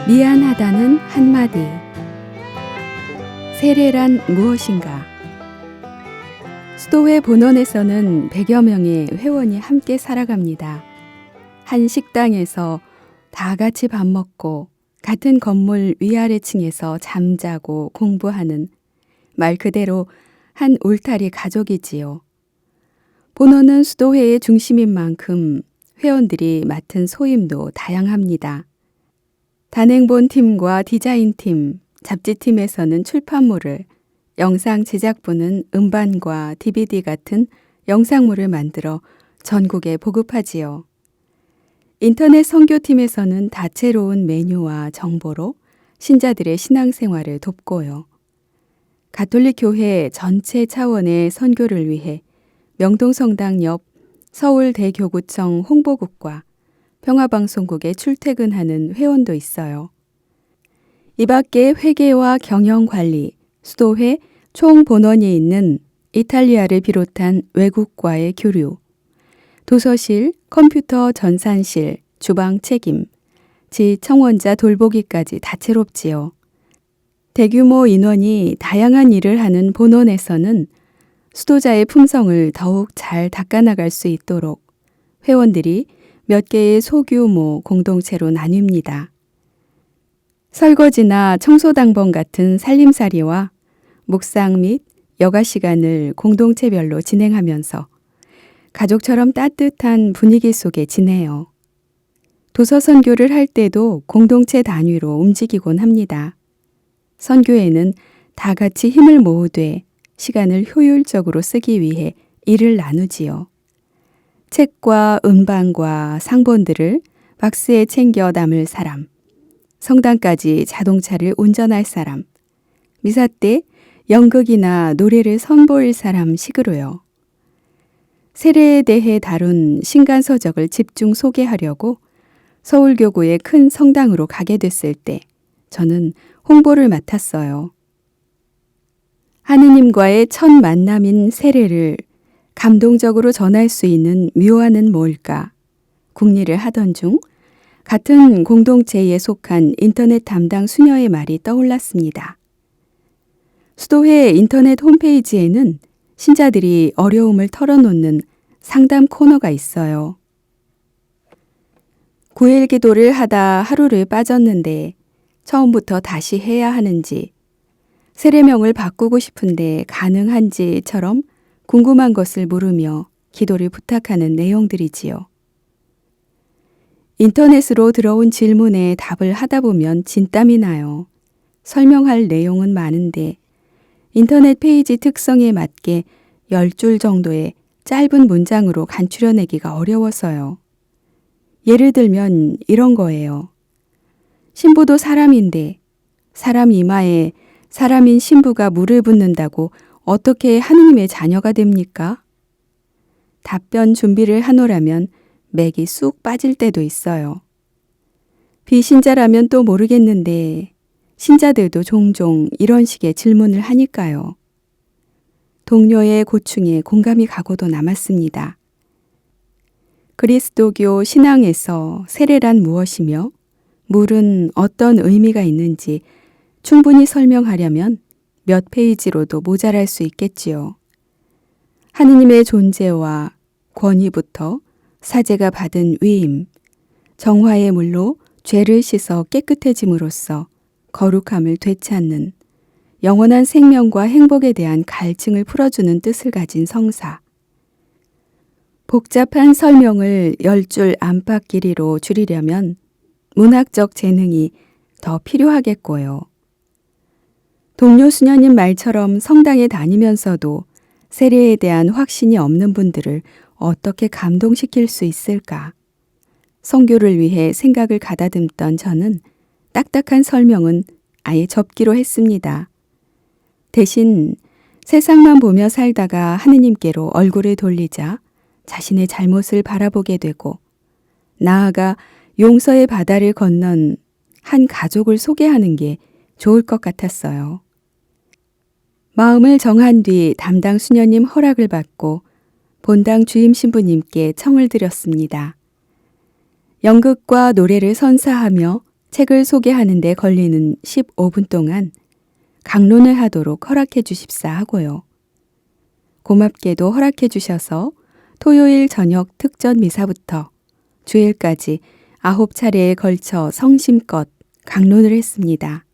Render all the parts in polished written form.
미안하다는 한마디. 세례란 무엇인가? 수도회 본원에서는 100여 명의 회원이 함께 살아갑니다. 한 식당에서 다 같이 밥 먹고 같은 건물 위아래층에서 잠자고 공부하는 말 그대로 한 울타리 가족이지요. 본원은 수도회의 중심인 만큼 회원들이 맡은 소임도 다양합니다. 단행본 팀과 디자인 팀, 잡지팀에서는 출판물을, 영상 제작부는 음반과 DVD 같은 영상물을 만들어 전국에 보급하지요. 인터넷 선교팀에서는 다채로운 메뉴와 정보로 신자들의 신앙생활을 돕고요. 가톨릭 교회 전체 차원의 선교를 위해 명동성당 옆 서울대교구청 홍보국과 평화방송국에 출퇴근하는 회원도 있어요. 이 밖에 회계와 경영관리, 수도회 총본원이 있는 이탈리아를 비롯한 외국과의 교류, 도서실, 컴퓨터 전산실, 주방 책임, 지청원자 돌보기까지 다채롭지요. 대규모 인원이 다양한 일을 하는 본원에서는 수도자의 품성을 더욱 잘 닦아나갈 수 있도록 회원들이 몇 개의 소규모 공동체로 나뉩니다. 설거지나 청소당번 같은 살림살이와 묵상 및 여가 시간을 공동체별로 진행하면서 가족처럼 따뜻한 분위기 속에 지내요. 도서 선교를 할 때도 공동체 단위로 움직이곤 합니다. 선교에는 다 같이 힘을 모으되 시간을 효율적으로 쓰기 위해 일을 나누지요. 책과 음반과 상본들을 박스에 챙겨 담을 사람, 성당까지 자동차를 운전할 사람, 미사 때 연극이나 노래를 선보일 사람 식으로요. 세례에 대해 다룬 신간서적을 집중 소개하려고 서울교구의 큰 성당으로 가게 됐을 때 저는 홍보를 맡았어요. 하느님과의 첫 만남인 세례를 감동적으로 전할 수 있는 묘안은 뭘까? 궁리를 하던 중 같은 공동체에 속한 인터넷 담당 수녀의 말이 떠올랐습니다. 수도회 인터넷 홈페이지에는 신자들이 어려움을 털어놓는 상담 코너가 있어요. 9일 기도를 하다 하루를 빠졌는데 처음부터 다시 해야 하는지, 세례명을 바꾸고 싶은데 가능한지처럼 궁금한 것을 물으며 기도를 부탁하는 내용들이지요. 인터넷으로 들어온 질문에 답을 하다 보면 진땀이 나요. 설명할 내용은 많은데 인터넷 페이지 특성에 맞게 10줄 정도의 짧은 문장으로 간추려내기가 어려워서요. 예를 들면 이런 거예요. 신부도 사람인데 사람 이마에 사람인 신부가 물을 붓는다고 어떻게 하느님의 자녀가 됩니까? 답변 준비를 하노라면 맥이 쑥 빠질 때도 있어요. 비신자라면 또 모르겠는데 신자들도 종종 이런 식의 질문을 하니까요. 동료의 고충에 공감이 가고도 남았습니다. 그리스도교 신앙에서 세례란 무엇이며 물은 어떤 의미가 있는지 충분히 설명하려면 몇 페이지로도 모자랄 수 있겠지요. 하느님의 존재와 권위부터 사제가 받은 위임, 정화의 물로 죄를 씻어 깨끗해짐으로써 거룩함을 되찾는 영원한 생명과 행복에 대한 갈증을 풀어주는 뜻을 가진 성사. 복잡한 설명을 10줄 안팎 길이로 줄이려면 문학적 재능이 더 필요하겠고요. 동료 수녀님 말처럼 성당에 다니면서도 세례에 대한 확신이 없는 분들을 어떻게 감동시킬 수 있을까? 선교를 위해 생각을 가다듬던 저는 딱딱한 설명은 아예 접기로 했습니다. 대신 세상만 보며 살다가 하느님께로 얼굴을 돌리자 자신의 잘못을 바라보게 되고 나아가 용서의 바다를 건넌 한 가족을 소개하는 게 좋을 것 같았어요. 마음을 정한 뒤 담당 수녀님 허락을 받고 본당 주임 신부님께 청을 드렸습니다. 연극과 노래를 선사하며 책을 소개하는 데 걸리는 15분 동안 강론을 하도록 허락해 주십사 하고요. 고맙게도 허락해 주셔서 토요일 저녁 특전 미사부터 주일까지 9차례에 걸쳐 성심껏 강론을 했습니다.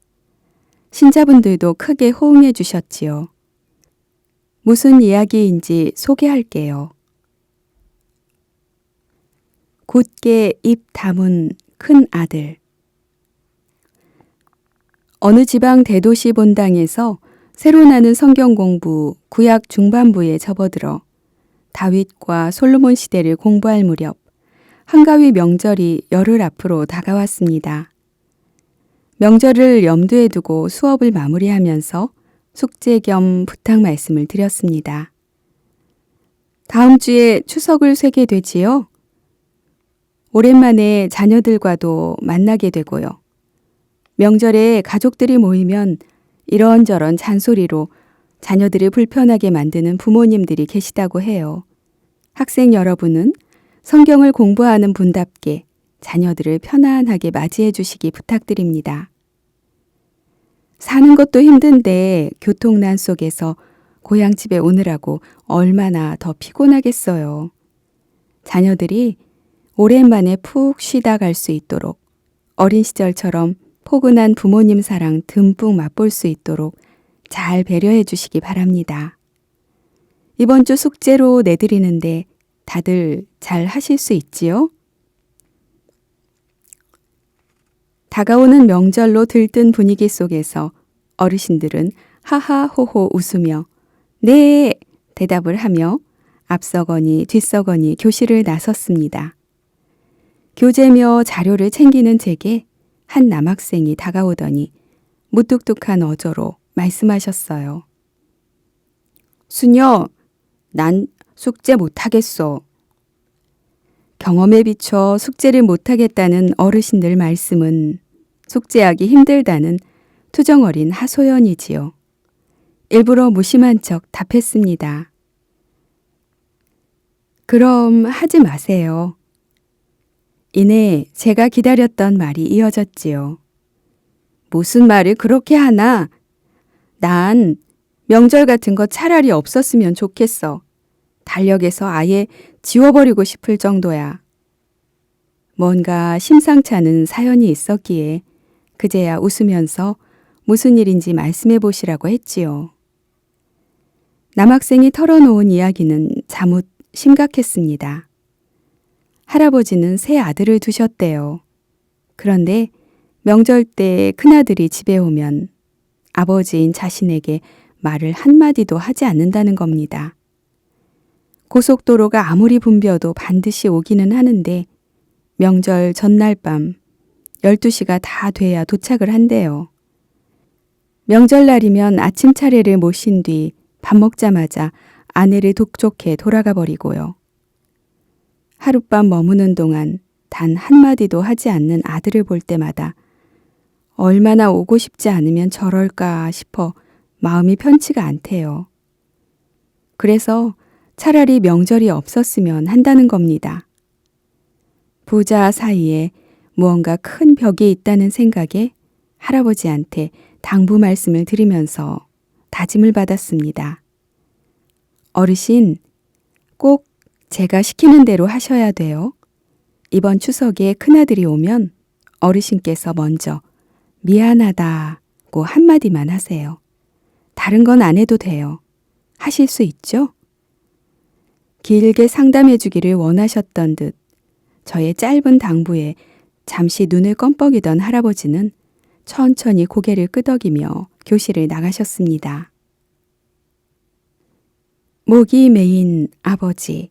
신자분들도 크게 호응해 주셨지요. 무슨 이야기인지 소개할게요. 굳게 입 다문 큰 아들. 어느 지방 대도시 본당에서 새로 나는 성경 공부 구약 중반부에 접어들어 다윗과 솔로몬 시대를 공부할 무렵 한가위 명절이 열흘 앞으로 다가왔습니다. 명절을 염두에 두고 수업을 마무리하면서 숙제 겸 부탁 말씀을 드렸습니다. 다음 주에 추석을 쇠게 되지요? 오랜만에 자녀들과도 만나게 되고요. 명절에 가족들이 모이면 이런저런 잔소리로 자녀들을 불편하게 만드는 부모님들이 계시다고 해요. 학생 여러분은 성경을 공부하는 분답게 자녀들을 편안하게 맞이해 주시기 부탁드립니다. 사는 것도 힘든데 교통난 속에서 고향집에 오느라고 얼마나 더 피곤하겠어요. 자녀들이 오랜만에 푹 쉬다 갈 수 있도록 어린 시절처럼 포근한 부모님 사랑 듬뿍 맛볼 수 있도록 잘 배려해 주시기 바랍니다. 이번 주 숙제로 내드리는데 다들 잘 하실 수 있지요? 다가오는 명절로 들뜬 분위기 속에서 어르신들은 하하호호 웃으며 네! 대답을 하며 앞서거니 뒤서거니 교실을 나섰습니다. 교재며 자료를 챙기는 제게 한 남학생이 다가오더니 무뚝뚝한 어조로 말씀하셨어요. 수녀, 난 숙제 못하겠어. 경험에 비춰 숙제를 못하겠다는 어르신들 말씀은 숙제하기 힘들다는 투정어린 하소연이지요. 일부러 무심한 척 답했습니다. 그럼 하지 마세요. 이내 제가 기다렸던 말이 이어졌지요. 무슨 말을 그렇게 하나? 난 명절 같은 거 차라리 없었으면 좋겠어. 달력에서 아예 지워버리고 싶을 정도야. 뭔가 심상찮은 사연이 있었기에 그제야 웃으면서 무슨 일인지 말씀해 보시라고 했지요. 남학생이 털어놓은 이야기는 자뭇 심각했습니다. 할아버지는 세 아들을 두셨대요. 그런데 명절 때 큰아들이 집에 오면 아버지인 자신에게 말을 한마디도 하지 않는다는 겁니다. 고속도로가 아무리 붐벼도 반드시 오기는 하는데 명절 전날 밤 12시가 다 돼야 도착을 한대요. 명절날이면 아침 차례를 모신 뒤 밥 먹자마자 아내를 독촉해 돌아가 버리고요. 하룻밤 머무는 동안 단 한마디도 하지 않는 아들을 볼 때마다 얼마나 오고 싶지 않으면 저럴까 싶어 마음이 편치가 않대요. 그래서 차라리 명절이 없었으면 한다는 겁니다. 부자 사이에 무언가 큰 벽이 있다는 생각에 할아버지한테 당부 말씀을 드리면서 다짐을 받았습니다. 어르신, 꼭 제가 시키는 대로 하셔야 돼요. 이번 추석에 큰아들이 오면 어르신께서 먼저 미안하다고 한마디만 하세요. 다른 건 안 해도 돼요. 하실 수 있죠? 길게 상담해 주기를 원하셨던 듯 저의 짧은 당부에 잠시 눈을 껌뻑이던 할아버지는 천천히 고개를 끄덕이며 교실을 나가셨습니다. 목이 메인 아버지.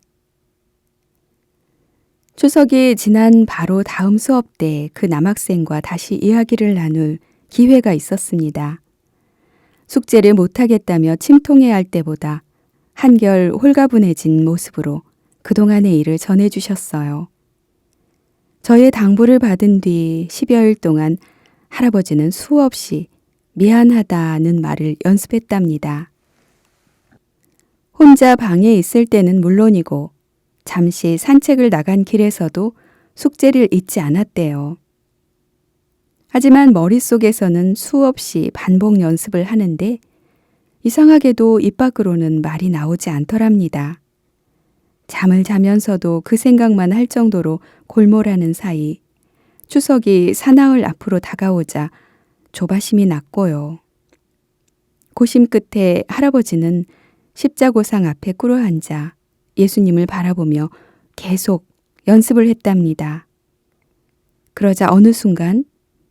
추석이 지난 바로 다음 수업 때 그 남학생과 다시 이야기를 나눌 기회가 있었습니다. 숙제를 못하겠다며 침통해야 할 때보다 한결 홀가분해진 모습으로 그동안의 일을 전해주셨어요. 저의 당부를 받은 뒤 10여일 동안 할아버지는 수없이 미안하다는 말을 연습했답니다. 혼자 방에 있을 때는 물론이고 잠시 산책을 나간 길에서도 숙제를 잊지 않았대요. 하지만 머릿속에서는 수없이 반복 연습을 하는데 이상하게도 입 밖으로는 말이 나오지 않더랍니다. 잠을 자면서도 그 생각만 할 정도로 골몰하는 사이 추석이 사나흘 앞으로 다가오자 조바심이 났고요. 고심 끝에 할아버지는 십자고상 앞에 꿇어앉아 예수님을 바라보며 계속 연습을 했답니다. 그러자 어느 순간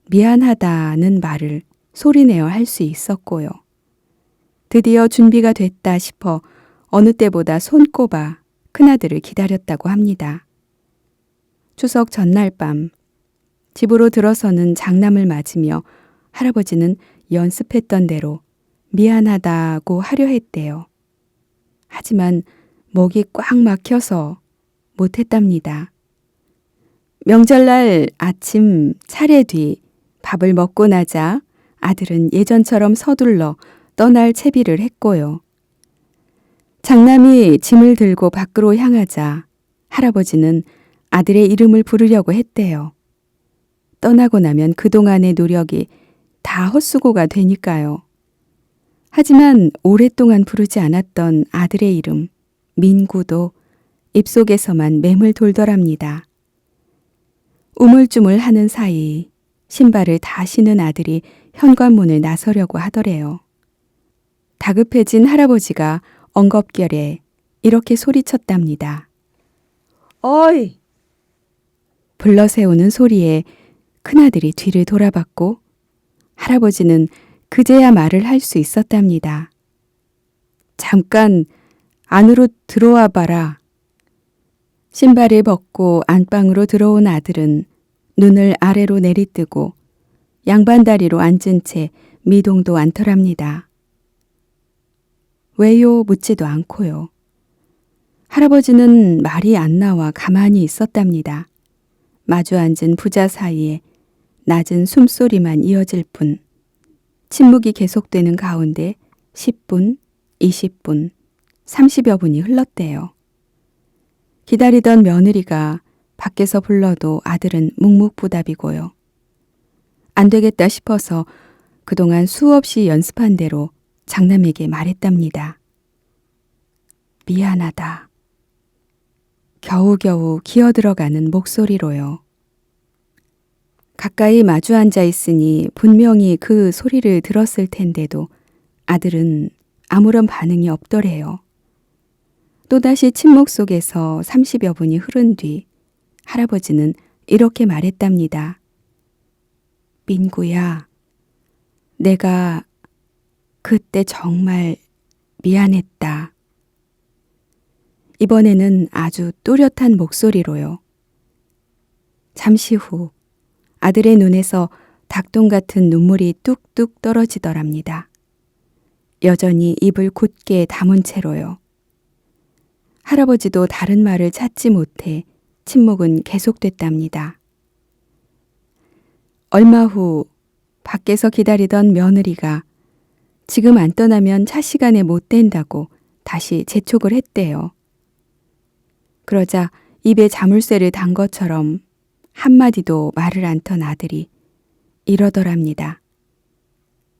미안하다는 말을 소리내어 할 수 있었고요. 드디어 준비가 됐다 싶어 어느 때보다 손꼽아 큰아들을 기다렸다고 합니다. 추석 전날 밤 집으로 들어서는 장남을 맞으며 할아버지는 연습했던 대로 미안하다고 하려 했대요. 하지만 목이 꽉 막혀서 못했답니다. 명절날 아침 차례 뒤 밥을 먹고 나자 아들은 예전처럼 서둘러 떠날 채비를 했고요. 장남이 짐을 들고 밖으로 향하자 할아버지는 아들의 이름을 부르려고 했대요. 떠나고 나면 그동안의 노력이 다 헛수고가 되니까요. 하지만 오랫동안 부르지 않았던 아들의 이름, 민구도 입속에서만 맴을 돌더랍니다. 우물쭈물하는 사이 신발을 다 신은 아들이 현관문을 나서려고 하더래요. 다급해진 할아버지가 엉겁결에 이렇게 소리쳤답니다. 어이! 불러세우는 소리에 큰아들이 뒤를 돌아봤고 할아버지는 그제야 말을 할 수 있었답니다. 잠깐 안으로 들어와 봐라. 신발을 벗고 안방으로 들어온 아들은 눈을 아래로 내리뜨고 양반다리로 앉은 채 미동도 않더랍니다. 왜요? 묻지도 않고요. 할아버지는 말이 안 나와 가만히 있었답니다. 마주 앉은 부자 사이에 낮은 숨소리만 이어질 뿐 침묵이 계속되는 가운데 10분, 20분, 30여 분이 흘렀대요. 기다리던 며느리가 밖에서 불러도 아들은 묵묵부답이고요. 안 되겠다 싶어서 그동안 수없이 연습한 대로 장남에게 말했답니다. 미안하다. 겨우겨우 기어들어가는 목소리로요. 가까이 마주 앉아 있으니 분명히 그 소리를 들었을 텐데도 아들은 아무런 반응이 없더래요. 또다시 침묵 속에서 30여 분이 흐른 뒤 할아버지는 이렇게 말했답니다. 민구야, 내가 그때 정말 미안했다. 이번에는 아주 또렷한 목소리로요. 잠시 후 아들의 눈에서 닭똥 같은 눈물이 뚝뚝 떨어지더랍니다. 여전히 입을 굳게 다문 채로요. 할아버지도 다른 말을 찾지 못해 침묵은 계속됐답니다. 얼마 후 밖에서 기다리던 며느리가 지금 안 떠나면 차 시간에 못 된다고 다시 재촉을 했대요. 그러자 입에 자물쇠를 단 것처럼 한마디도 말을 않던 아들이 이러더랍니다.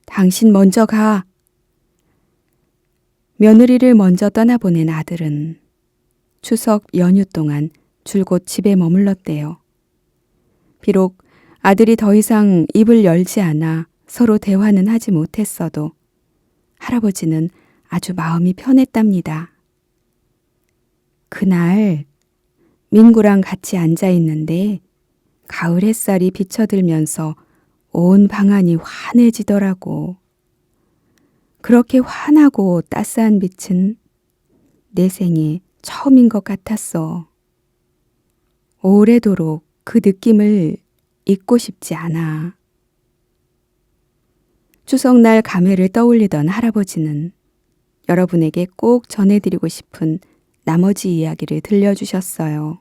당신 먼저 가. 며느리를 먼저 떠나보낸 아들은 추석 연휴 동안 줄곧 집에 머물렀대요. 비록 아들이 더 이상 입을 열지 않아 서로 대화는 하지 못했어도 할아버지는 아주 마음이 편했답니다. 그날 민구랑 같이 앉아 있는데 가을 햇살이 비쳐들면서 온 방안이 환해지더라고. 그렇게 환하고 따스한 빛은 내 생에 처음인 것 같았어. 오래도록 그 느낌을 잊고 싶지 않아. 추석날 감회를 떠올리던 할아버지는 여러분에게 꼭 전해드리고 싶은 나머지 이야기를 들려주셨어요.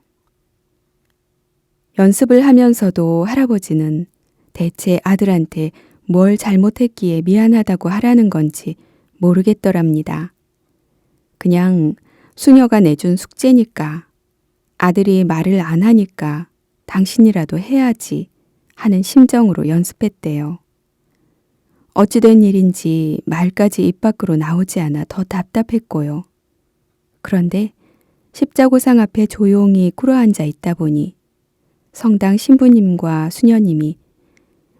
연습을 하면서도 할아버지는 대체 아들한테 뭘 잘못했기에 미안하다고 하라는 건지 모르겠더랍니다. 그냥 수녀가 내준 숙제니까 아들이 말을 안 하니까 당신이라도 해야지 하는 심정으로 연습했대요. 어찌된 일인지 말까지 입 밖으로 나오지 않아 더 답답했고요. 그런데 십자고상 앞에 조용히 꿇어앉아 있다 보니 성당 신부님과 수녀님이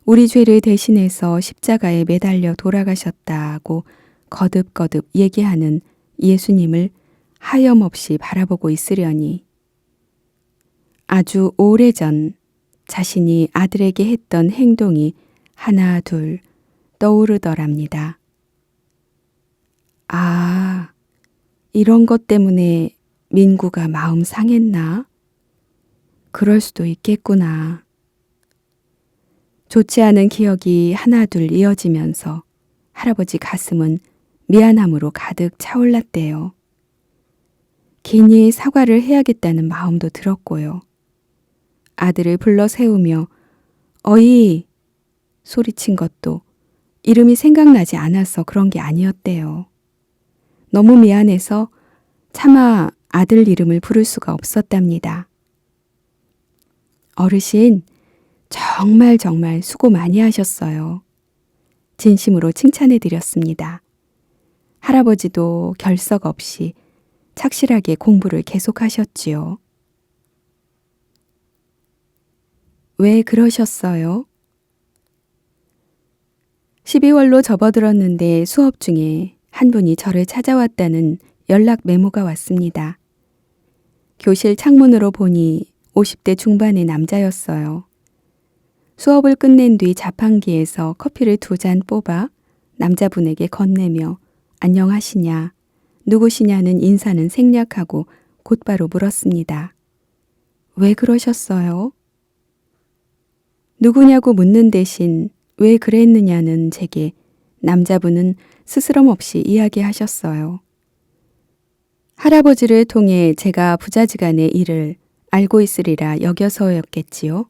우리 죄를 대신해서 십자가에 매달려 돌아가셨다고 거듭거듭 얘기하는 예수님을 하염없이 바라보고 있으려니 아주 오래전 자신이 아들에게 했던 행동이 하나 둘 떠오르더랍니다. 아, 이런 것 때문에 민구가 마음 상했나? 그럴 수도 있겠구나. 좋지 않은 기억이 하나 둘 이어지면서 할아버지 가슴은 미안함으로 가득 차올랐대요. 긴히 사과를 해야겠다는 마음도 들었고요. 아들을 불러 세우며 어이 소리친 것도 이름이 생각나지 않아서 그런 게 아니었대요. 너무 미안해서 차마 아들 이름을 부를 수가 없었답니다. 어르신, 정말 수고 많이 하셨어요. 진심으로 칭찬해 드렸습니다. 할아버지도 결석 없이 착실하게 공부를 계속하셨지요. 왜 그러셨어요? 12월로 접어들었는데 수업 중에 한 분이 저를 찾아왔다는 연락 메모가 왔습니다. 교실 창문으로 보니 50대 중반의 남자였어요. 수업을 끝낸 뒤 자판기에서 커피를 2잔 뽑아 남자분에게 건네며 안녕하시냐, 누구시냐는 인사는 생략하고 곧바로 물었습니다. 왜 그러셨어요? 누구냐고 묻는 대신 왜 그랬느냐는 제게 남자분은 스스럼 없이 이야기하셨어요. 할아버지를 통해 제가 부자지간의 일을 알고 있으리라 여겨서였겠지요.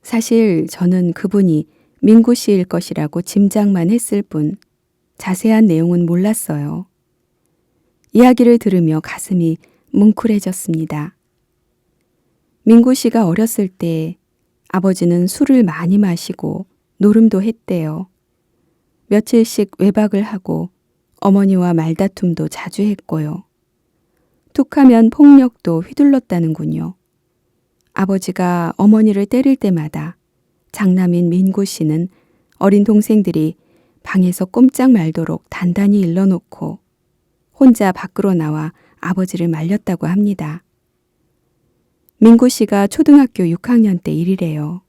사실 저는 그분이 민구 씨일 것이라고 짐작만 했을 뿐 자세한 내용은 몰랐어요. 이야기를 들으며 가슴이 뭉클해졌습니다. 민구 씨가 어렸을 때 아버지는 술을 많이 마시고 노름도 했대요. 며칠씩 외박을 하고 어머니와 말다툼도 자주 했고요. 툭하면 폭력도 휘둘렀다는군요. 아버지가 어머니를 때릴 때마다 장남인 민구 씨는 어린 동생들이 방에서 꼼짝 말도록 단단히 일러놓고 혼자 밖으로 나와 아버지를 말렸다고 합니다. 민구 씨가 초등학교 6학년 때 일이래요.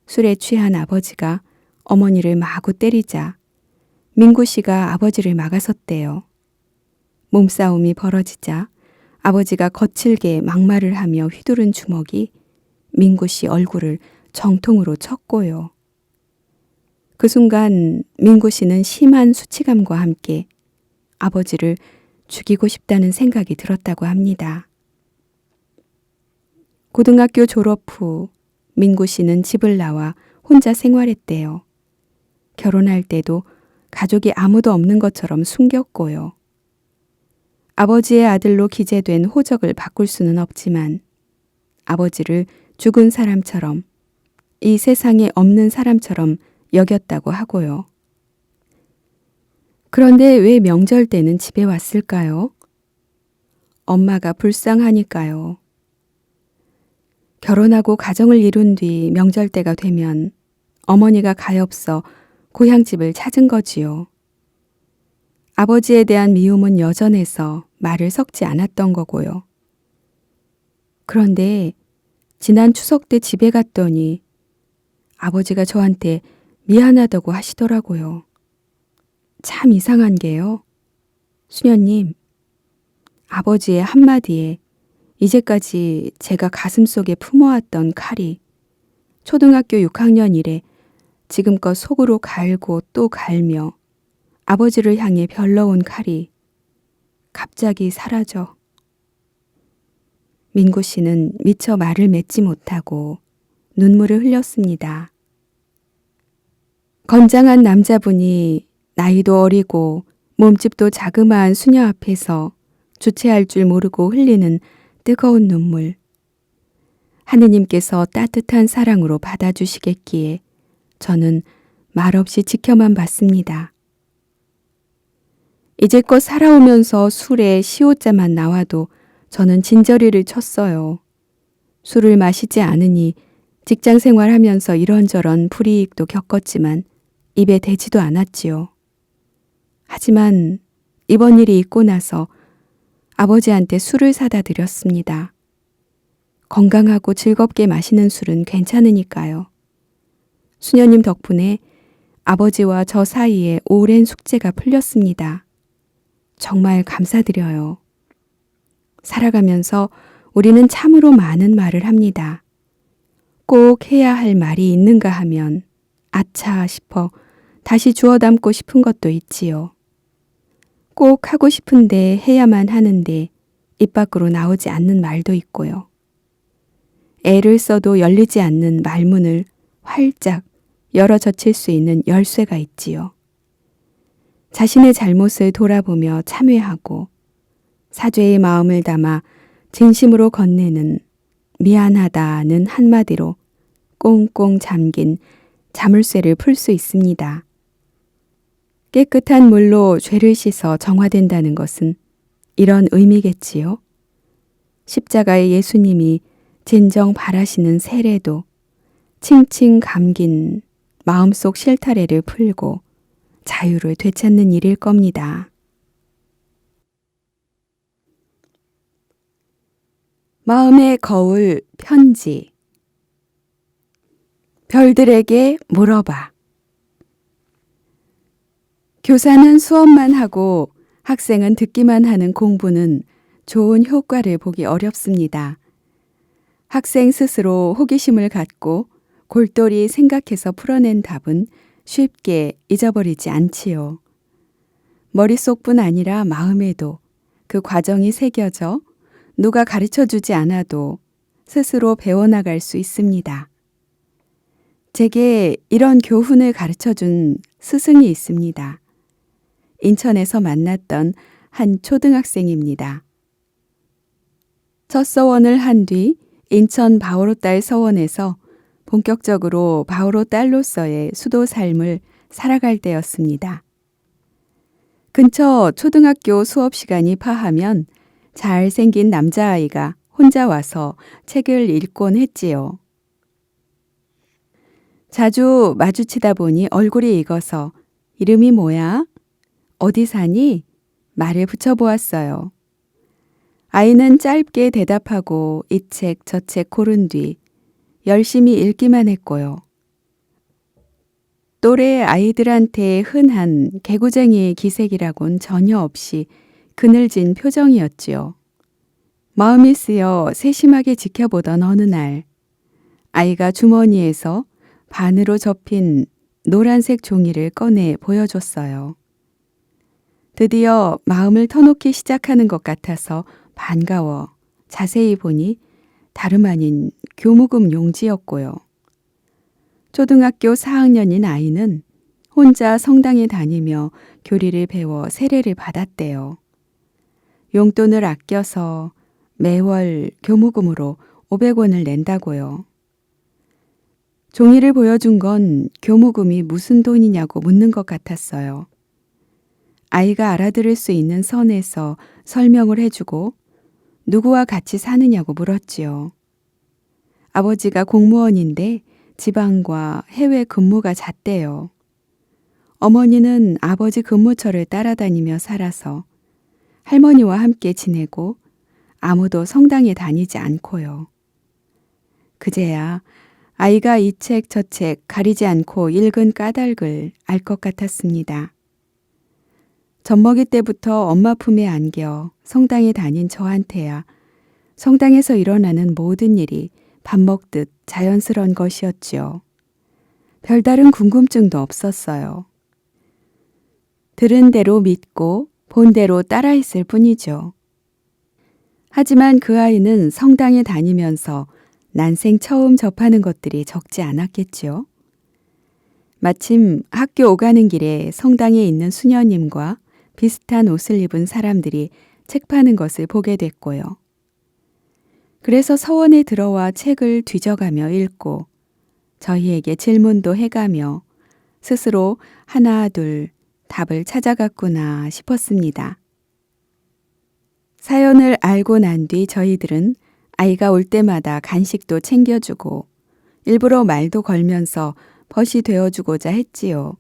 술에 취한 아버지가 어머니를 마구 때리자 민구 씨가 아버지를 막아섰대요. 몸싸움이 벌어지자 아버지가 거칠게 막말을 하며 휘두른 주먹이 민구 씨 얼굴을 정통으로 쳤고요. 그 순간 민구 씨는 심한 수치감과 함께 아버지를 죽이고 싶다는 생각이 들었다고 합니다. 고등학교 졸업 후 민구 씨는 집을 나와 혼자 생활했대요. 결혼할 때도 가족이 아무도 없는 것처럼 숨겼고요. 아버지의 아들로 기재된 호적을 바꿀 수는 없지만 아버지를 죽은 사람처럼 이 세상에 없는 사람처럼 여겼다고 하고요. 그런데 왜 명절 때는 집에 왔을까요? 엄마가 불쌍하니까요. 결혼하고 가정을 이룬 뒤 명절 때가 되면 어머니가 가엾어 고향집을 찾은 거지요. 아버지에 대한 미움은 여전해서 말을 섞지 않았던 거고요. 그런데 지난 추석 때 집에 갔더니 아버지가 저한테 미안하다고 하시더라고요. 참 이상한 게요. 수녀님, 아버지의 한마디에 이제까지 제가 가슴속에 품어왔던 칼이 초등학교 6학년 이래 지금껏 속으로 갈고 또 갈며 아버지를 향해 별러온 칼이 갑자기 사라져. 민구 씨는 미처 말을 맺지 못하고 눈물을 흘렸습니다. 건장한 남자분이 나이도 어리고 몸집도 자그마한 수녀 앞에서 주체할 줄 모르고 흘리는 뜨거운 눈물. 하느님께서 따뜻한 사랑으로 받아주시겠기에 저는 말없이 지켜만 봤습니다. 이제껏 살아오면서 술에 시옷자만 나와도 저는 진저리를 쳤어요. 술을 마시지 않으니 직장 생활하면서 이런저런 불이익도 겪었지만 입에 대지도 않았지요. 하지만 이번 일이 있고 나서 아버지한테 술을 사다 드렸습니다. 건강하고 즐겁게 마시는 술은 괜찮으니까요. 수녀님 덕분에 아버지와 저 사이에 오랜 숙제가 풀렸습니다. 정말 감사드려요. 살아가면서 우리는 참으로 많은 말을 합니다. 꼭 해야 할 말이 있는가 하면 아차 싶어 다시 주워 담고 싶은 것도 있지요. 꼭 하고 싶은데 해야만 하는데 입 밖으로 나오지 않는 말도 있고요. 애를 써도 열리지 않는 말문을 활짝 열어 젖힐 수 있는 열쇠가 있지요. 자신의 잘못을 돌아보며 참회하고 사죄의 마음을 담아 진심으로 건네는 미안하다는 한마디로 꽁꽁 잠긴 자물쇠를 풀 수 있습니다. 깨끗한 물로 죄를 씻어 정화된다는 것은 이런 의미겠지요. 십자가의 예수님이 진정 바라시는 세례도 칭칭 감긴 마음속 실타래를 풀고 자유를 되찾는 일일 겁니다. 마음의 거울 편지. 별들에게 물어봐. 교사는 수업만 하고 학생은 듣기만 하는 공부는 좋은 효과를 보기 어렵습니다. 학생 스스로 호기심을 갖고 골똘히 생각해서 풀어낸 답은 쉽게 잊어버리지 않지요. 머릿속뿐 아니라 마음에도 그 과정이 새겨져 누가 가르쳐주지 않아도 스스로 배워나갈 수 있습니다. 제게 이런 교훈을 가르쳐준 스승이 있습니다. 인천에서 만났던 한 초등학생입니다. 첫 서원을 한 뒤 인천 바오로딸 서원에서 본격적으로 바오로딸로서의 수도 삶을 살아갈 때였습니다. 근처 초등학교 수업 시간이 파하면 잘생긴 남자아이가 혼자 와서 책을 읽곤 했지요. 자주 마주치다 보니 얼굴이 익어서 이름이 뭐야? 어디 사니? 말을 붙여보았어요. 아이는 짧게 대답하고 이 책 저 책 고른 뒤 열심히 읽기만 했고요. 또래 아이들한테 흔한 개구쟁이의 기색이라곤 전혀 없이 그늘진 표정이었지요. 마음이 쓰여 세심하게 지켜보던 어느 날 아이가 주머니에서 반으로 접힌 노란색 종이를 꺼내 보여줬어요. 드디어 마음을 터놓기 시작하는 것 같아서 반가워 자세히 보니 다름 아닌 교무금 용지였고요. 초등학교 4학년인 아이는 혼자 성당에 다니며 교리를 배워 세례를 받았대요. 용돈을 아껴서 매월 교무금으로 500원을 낸다고요. 종이를 보여준 건 교무금이 무슨 돈이냐고 묻는 것 같았어요. 아이가 알아들을 수 있는 선에서 설명을 해주고 누구와 같이 사느냐고 물었지요. 아버지가 공무원인데 지방과 해외 근무가 잦대요. 어머니는 아버지 근무처를 따라다니며 살아서 할머니와 함께 지내고 아무도 성당에 다니지 않고요. 그제야 아이가 이 책 저 책 가리지 않고 읽은 까닭을 알 것 같았습니다. 젖먹이 때부터 엄마 품에 안겨 성당에 다닌 저한테야 성당에서 일어나는 모든 일이 밥 먹듯 자연스러운 것이었지요. 별다른 궁금증도 없었어요. 들은 대로 믿고 본 대로 따라했을 뿐이죠. 하지만 그 아이는 성당에 다니면서 난생 처음 접하는 것들이 적지 않았겠지요. 마침 학교 오가는 길에 성당에 있는 수녀님과 비슷한 옷을 입은 사람들이 책 파는 것을 보게 됐고요. 그래서 서원에 들어와 책을 뒤져가며 읽고 저희에게 질문도 해가며 스스로 하나 둘 답을 찾아갔구나 싶었습니다. 사연을 알고 난 뒤 저희들은 아이가 올 때마다 간식도 챙겨주고 일부러 말도 걸면서 벗이 되어주고자 했지요.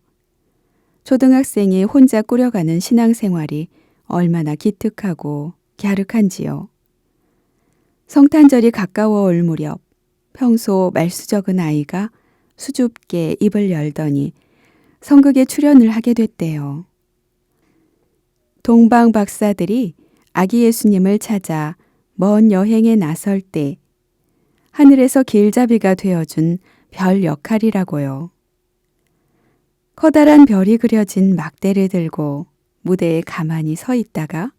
초등학생이 혼자 꾸려가는 신앙생활이 얼마나 기특하고 갸륵한지요. 성탄절이 가까워 올 무렵 평소 말수 적은 아이가 수줍게 입을 열더니 성극에 출연을 하게 됐대요. 동방 박사들이 아기 예수님을 찾아 먼 여행에 나설 때 하늘에서 길잡이가 되어준 별 역할이라고요. 커다란 별이 그려진 막대를 들고 무대에 가만히 서 있다가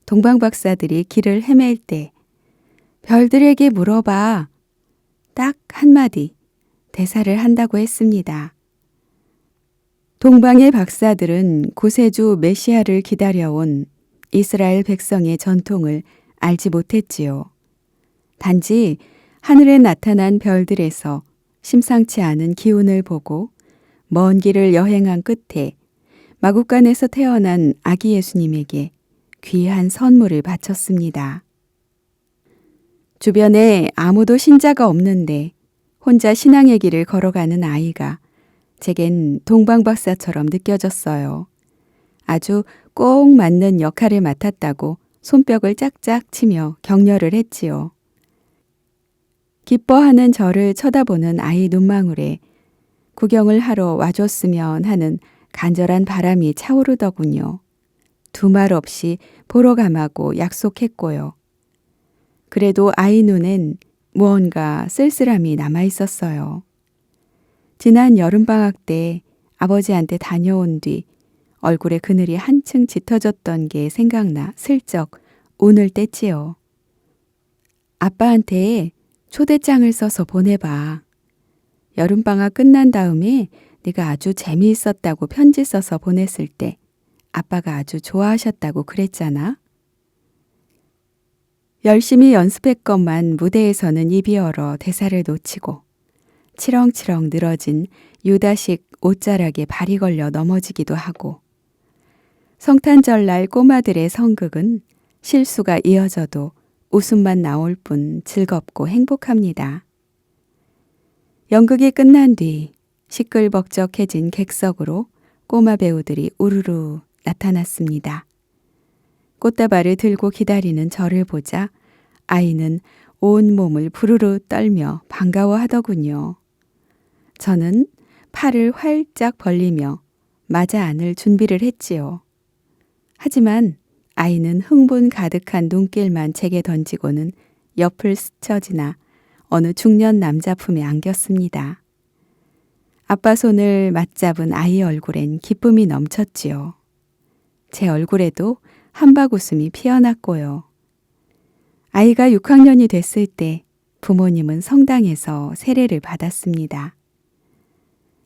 동방 박사들이 길을 헤맬 때 별들에게 물어봐 딱 한마디 대사를 한다고 했습니다. 동방의 박사들은 구세주 메시아를 기다려온 이스라엘 백성의 전통을 알지 못했지요. 단지 하늘에 나타난 별들에서 심상치 않은 기운을 보고 먼 길을 여행한 끝에 마국간에서 태어난 아기 예수님에게 귀한 선물을 바쳤습니다. 주변에 아무도 신자가 없는데 혼자 신앙의 길을 걸어가는 아이가 제겐 동방박사처럼 느껴졌어요. 아주 꼭 맞는 역할을 맡았다고 손뼉을 짝짝 치며 격려를 했지요. 기뻐하는 저를 쳐다보는 아이 눈망울에 구경을 하러 와줬으면 하는 간절한 바람이 차오르더군요. 두말 없이 보러 가마고 약속했고요. 그래도 아이 눈엔 무언가 쓸쓸함이 남아 있었어요. 지난 여름방학 때 아버지한테 다녀온 뒤 얼굴에 그늘이 한층 짙어졌던 게 생각나 슬쩍 운을 뗐지요. 아빠한테 초대장을 써서 보내봐. 여름방학 끝난 다음에 네가 아주 재미있었다고 편지 써서 보냈을 때 아빠가 아주 좋아하셨다고 그랬잖아. 열심히 연습했건만 무대에서는 입이 얼어 대사를 놓치고 치렁치렁 늘어진 유다식 옷자락에 발이 걸려 넘어지기도 하고 성탄절날 꼬마들의 성극은 실수가 이어져도 웃음만 나올 뿐 즐겁고 행복합니다. 연극이 끝난 뒤 시끌벅적해진 객석으로 꼬마 배우들이 우르르 나타났습니다. 꽃다발을 들고 기다리는 저를 보자 아이는 온 몸을 부르르 떨며 반가워하더군요. 저는 팔을 활짝 벌리며 맞아 안을 준비를 했지요. 하지만 아이는 흥분 가득한 눈길만 제게 던지고는 옆을 스쳐 지나 어느 중년 남자 품에 안겼습니다. 아빠 손을 맞잡은 아이 얼굴엔 기쁨이 넘쳤지요. 제 얼굴에도 한박웃음이 피어났고요. 아이가 6학년이 됐을 때 부모님은 성당에서 세례를 받았습니다.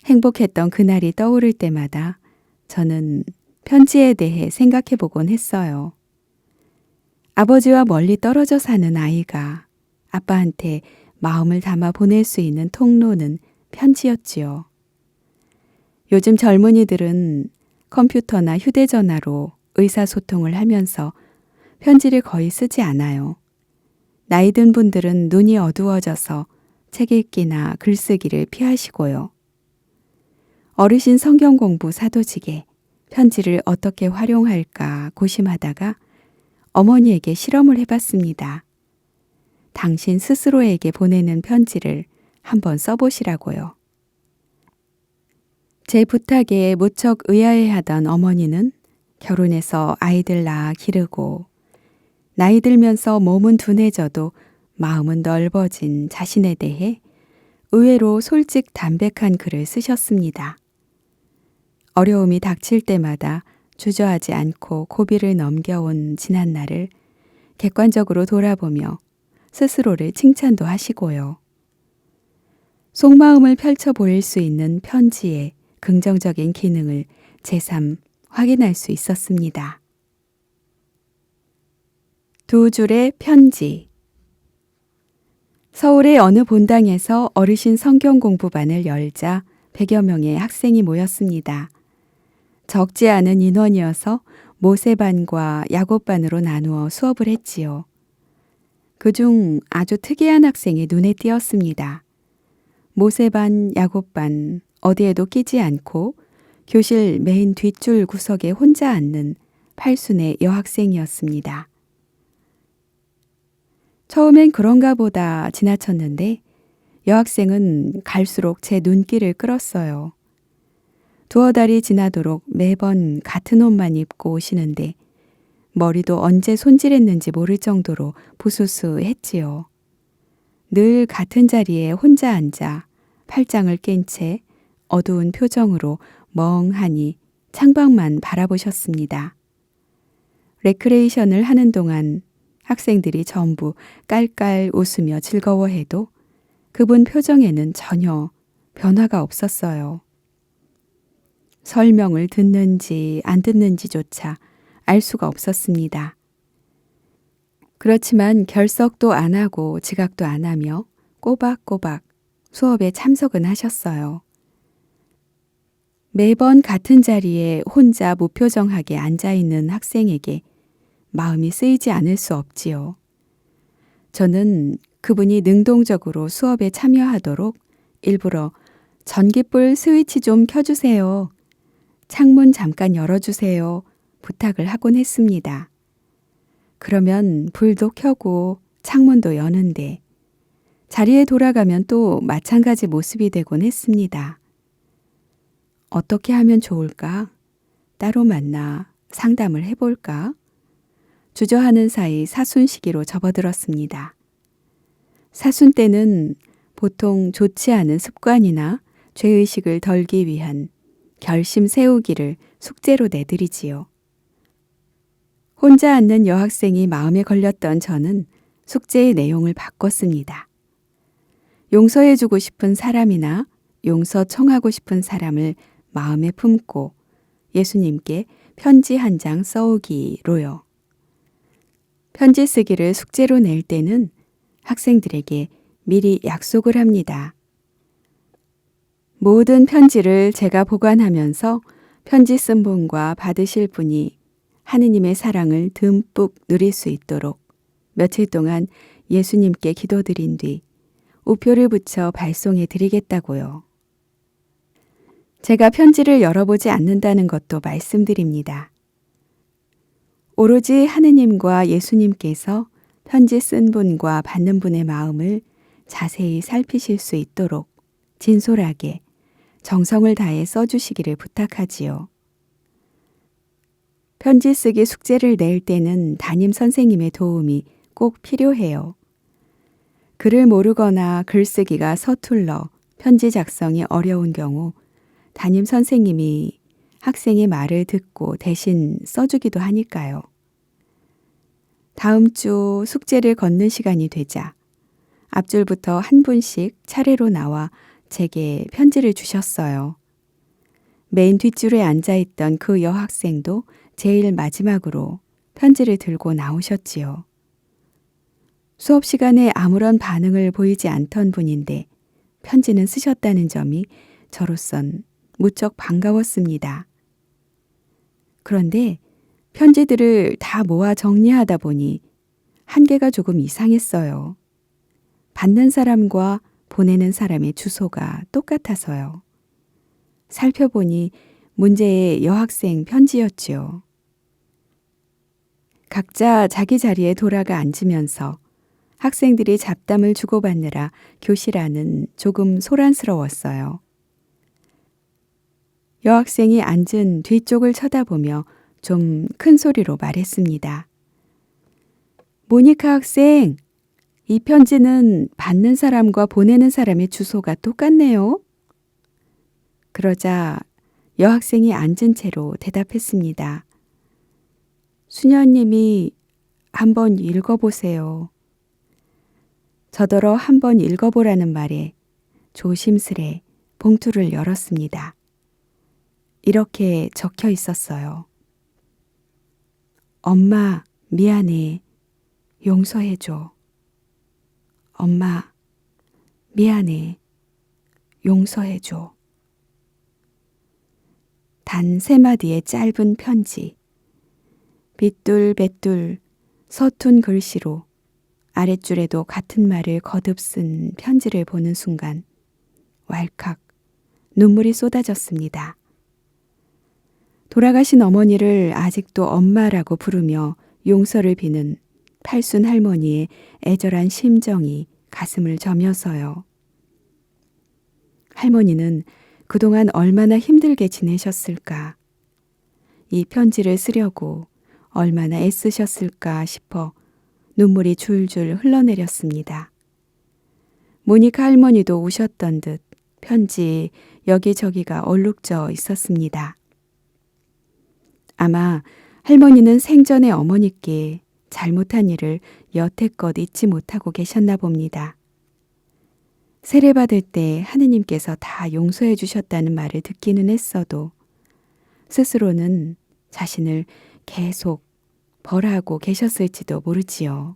행복했던 그날이 떠오를 때마다 저는 편지에 대해 생각해 보곤 했어요. 아버지와 멀리 떨어져 사는 아이가 아빠한테 마음을 담아 보낼 수 있는 통로는 편지였지요. 요즘 젊은이들은 컴퓨터나 휴대전화로 의사소통을 하면서 편지를 거의 쓰지 않아요. 나이 든 분들은 눈이 어두워져서 책 읽기나 글쓰기를 피하시고요. 어르신 성경 공부 사도직에 편지를 어떻게 활용할까 고심하다가 어머니에게 실험을 해봤습니다. 당신 스스로에게 보내는 편지를 한번 써보시라고요. 제 부탁에 무척 의아해하던 어머니는 결혼해서 아이들 낳아 기르고 나이 들면서 몸은 둔해져도 마음은 넓어진 자신에 대해 의외로 솔직 담백한 글을 쓰셨습니다. 어려움이 닥칠 때마다 주저하지 않고 고비를 넘겨온 지난 날을 객관적으로 돌아보며 스스로를 칭찬도 하시고요. 속마음을 펼쳐 보일 수 있는 편지의 긍정적인 기능을 새삼 확인할 수 있었습니다. 두 줄의 편지. 서울의 어느 본당에서 어르신 성경 공부반을 열자 100여 명의 학생이 모였습니다. 적지 않은 인원이어서 모세반과 야곱반으로 나누어 수업을 했지요. 그중 아주 특이한 학생이 눈에 띄었습니다. 모세반, 야곱반 어디에도 끼지 않고 교실 맨 뒷줄 구석에 혼자 앉는 팔순의 여학생이었습니다. 처음엔 그런가 보다 지나쳤는데 여학생은 갈수록 제 눈길을 끌었어요. 두어 달이 지나도록 매번 같은 옷만 입고 오시는데 머리도 언제 손질했는지 모를 정도로 부스스했지요. 늘 같은 자리에 혼자 앉아 팔짱을 낀 채 어두운 표정으로 멍하니 창밖만 바라보셨습니다. 레크레이션을 하는 동안 학생들이 전부 깔깔 웃으며 즐거워해도 그분 표정에는 전혀 변화가 없었어요. 설명을 듣는지 안 듣는지조차 알 수가 없었습니다. 그렇지만 결석도 안 하고 지각도 안 하며 꼬박꼬박 수업에 참석은 하셨어요. 매번 같은 자리에 혼자 무표정하게 앉아있는 학생에게 마음이 쓰이지 않을 수 없지요. 저는 그분이 능동적으로 수업에 참여하도록 일부러 전기불 스위치 좀 켜주세요. 창문 잠깐 열어주세요. 부탁을 하곤 했습니다. 그러면 불도 켜고 창문도 여는데 자리에 돌아가면 또 마찬가지 모습이 되곤 했습니다. 어떻게 하면 좋을까? 따로 만나 상담을 해볼까? 주저하는 사이 사순 시기로 접어들었습니다. 사순 때는 보통 좋지 않은 습관이나 죄의식을 덜기 위한 결심 세우기를 숙제로 내드리지요. 혼자 앉는 여학생이 마음에 걸렸던 저는 숙제의 내용을 바꿨습니다. 용서해주고 싶은 사람이나 용서 청하고 싶은 사람을 마음에 품고 예수님께 편지 한 장 써오기로요. 편지 쓰기를 숙제로 낼 때는 학생들에게 미리 약속을 합니다. 모든 편지를 제가 보관하면서 편지 쓴 분과 받으실 분이 하느님의 사랑을 듬뿍 누릴 수 있도록 며칠 동안 예수님께 기도드린 뒤 우표를 붙여 발송해 드리겠다고요. 제가 편지를 열어보지 않는다는 것도 말씀드립니다. 오로지 하느님과 예수님께서 편지 쓴 분과 받는 분의 마음을 자세히 살피실 수 있도록 진솔하게 정성을 다해 써주시기를 부탁하지요. 편지 쓰기 숙제를 낼 때는 담임 선생님의 도움이 꼭 필요해요. 글을 모르거나 글쓰기가 서툴러 편지 작성이 어려운 경우 담임 선생님이 학생의 말을 듣고 대신 써주기도 하니까요. 다음 주 숙제를 걷는 시간이 되자 앞줄부터 한 분씩 차례로 나와 제게 편지를 주셨어요. 맨 뒷줄에 앉아있던 그 여학생도 제일 마지막으로 편지를 들고 나오셨지요. 수업 시간에 아무런 반응을 보이지 않던 분인데 편지는 쓰셨다는 점이 저로선 무척 반가웠습니다. 그런데 편지들을 다 모아 정리하다 보니 한계가 조금 이상했어요. 받는 사람과 보내는 사람의 주소가 똑같아서요. 살펴보니 문제의 여학생 편지였지요. 각자 자기 자리에 돌아가 앉으면서 학생들이 잡담을 주고받느라 교실 안은 조금 소란스러웠어요. 여학생이 앉은 뒤쪽을 쳐다보며 좀 큰 소리로 말했습니다. 모니카 학생, 이 편지는 받는 사람과 보내는 사람의 주소가 똑같네요. 그러자 여학생이 앉은 채로 대답했습니다. 수녀님이 한번 읽어보세요. 저더러 한번 읽어보라는 말에 조심스레 봉투를 열었습니다. 이렇게 적혀 있었어요. 엄마, 미안해. 용서해줘. 엄마, 미안해. 용서해줘. 단 3마디의 짧은 편지. 빗둘뱃둘 서툰 글씨로 아랫줄에도 같은 말을 거듭 쓴 편지를 보는 순간 왈칵 눈물이 쏟아졌습니다. 돌아가신 어머니를 아직도 엄마라고 부르며 용서를 비는 팔순 할머니의 애절한 심정이 가슴을 저며서요. 할머니는 그동안 얼마나 힘들게 지내셨을까? 이 편지를 쓰려고 얼마나 애쓰셨을까 싶어 눈물이 줄줄 흘러내렸습니다. 모니카 할머니도 우셨던 듯 편지 여기저기가 얼룩져 있었습니다. 아마 할머니는 생전에 어머니께 잘못한 일을 여태껏 잊지 못하고 계셨나 봅니다. 세례받을 때 하느님께서 다 용서해 주셨다는 말을 듣기는 했어도 스스로는 자신을 계속 벌하고 계셨을지도 모르지요.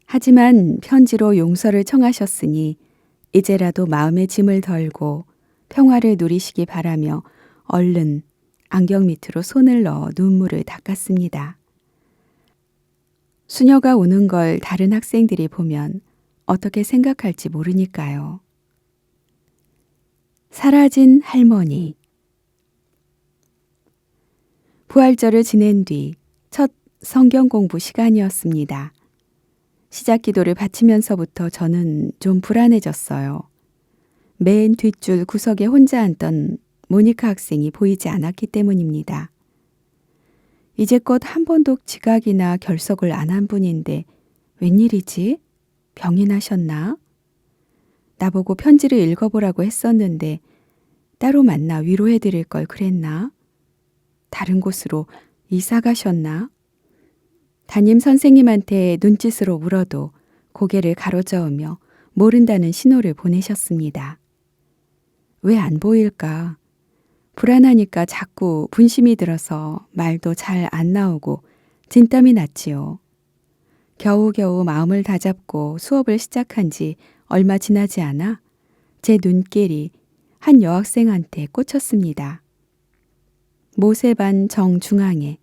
하지만 편지로 용서를 청하셨으니 이제라도 마음의 짐을 덜고 평화를 누리시기 바라며 얼른 안경 밑으로 손을 넣어 눈물을 닦았습니다. 수녀가 우는 걸 다른 학생들이 보면 어떻게 생각할지 모르니까요. 사라진 할머니. 부활절을 지낸 뒤 첫 성경 공부 시간이었습니다. 시작 기도를 바치면서부터 저는 좀 불안해졌어요. 맨 뒷줄 구석에 혼자 앉던 모니카 학생이 보이지 않았기 때문입니다. 이제껏 한 번도 지각이나 결석을 안 한 분인데 웬일이지? 병이 나셨나? 나보고 편지를 읽어보라고 했었는데 따로 만나 위로해 드릴 걸 그랬나? 다른 곳으로 이사 가셨나? 담임 선생님한테 눈짓으로 물어도 고개를 가로저으며 모른다는 신호를 보내셨습니다. 왜 안 보일까? 불안하니까 자꾸 분심이 들어서 말도 잘 안 나오고 진땀이 났지요. 겨우겨우 마음을 다잡고 수업을 시작한 지 얼마 지나지 않아 제 눈길이 한 여학생한테 꽂혔습니다. 모세반 정중앙에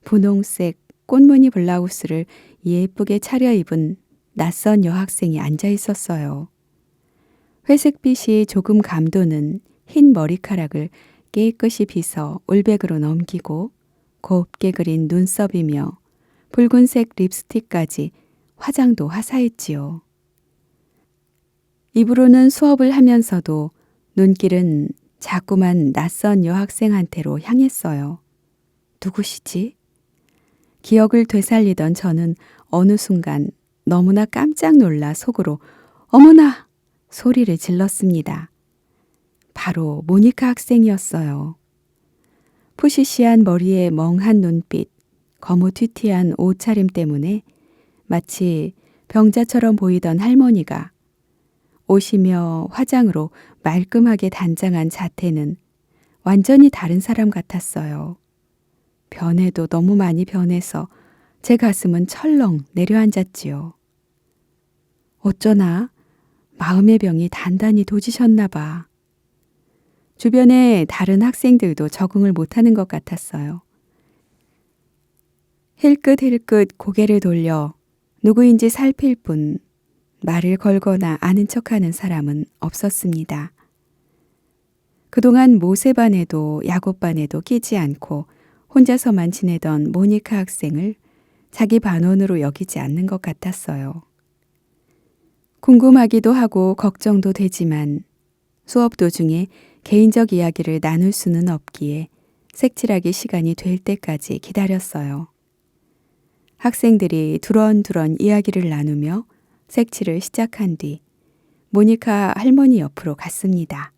분홍색 꽃무늬 블라우스를 예쁘게 차려입은 낯선 여학생이 앉아 있었어요. 회색빛이 조금 감도는 흰 머리카락을 깨끗이 빗어 올백으로 넘기고 곱게 그린 눈썹이며 붉은색 립스틱까지 화장도 화사했지요. 입으로는 수업을 하면서도 눈길은 자꾸만 낯선 여학생한테로 향했어요. 누구시지? 기억을 되살리던 저는 어느 순간 너무나 깜짝 놀라 속으로 어머나! 소리를 질렀습니다. 바로 모니카 학생이었어요. 푸시시한 머리에 멍한 눈빛, 거무튀튀한 옷차림 때문에 마치 병자처럼 보이던 할머니가 옷이며 화장으로 말끔하게 단장한 자태는 완전히 다른 사람 같았어요. 변해도 너무 많이 변해서 제 가슴은 철렁 내려앉았지요. 어쩌나 마음의 병이 단단히 도지셨나 봐. 주변에 다른 학생들도 적응을 못하는 것 같았어요. 힐끗힐끗 고개를 돌려 누구인지 살필 뿐 말을 걸거나 아는 척하는 사람은 없었습니다. 그동안 모세반에도 야곱반에도 끼지 않고 혼자서만 지내던 모니카 학생을 자기 반원으로 여기지 않는 것 같았어요. 궁금하기도 하고 걱정도 되지만 수업 도중에 개인적 이야기를 나눌 수는 없기에 색칠하기 시간이 될 때까지 기다렸어요. 학생들이 두런두런 이야기를 나누며 색칠을 시작한 뒤 모니카 할머니 옆으로 갔습니다.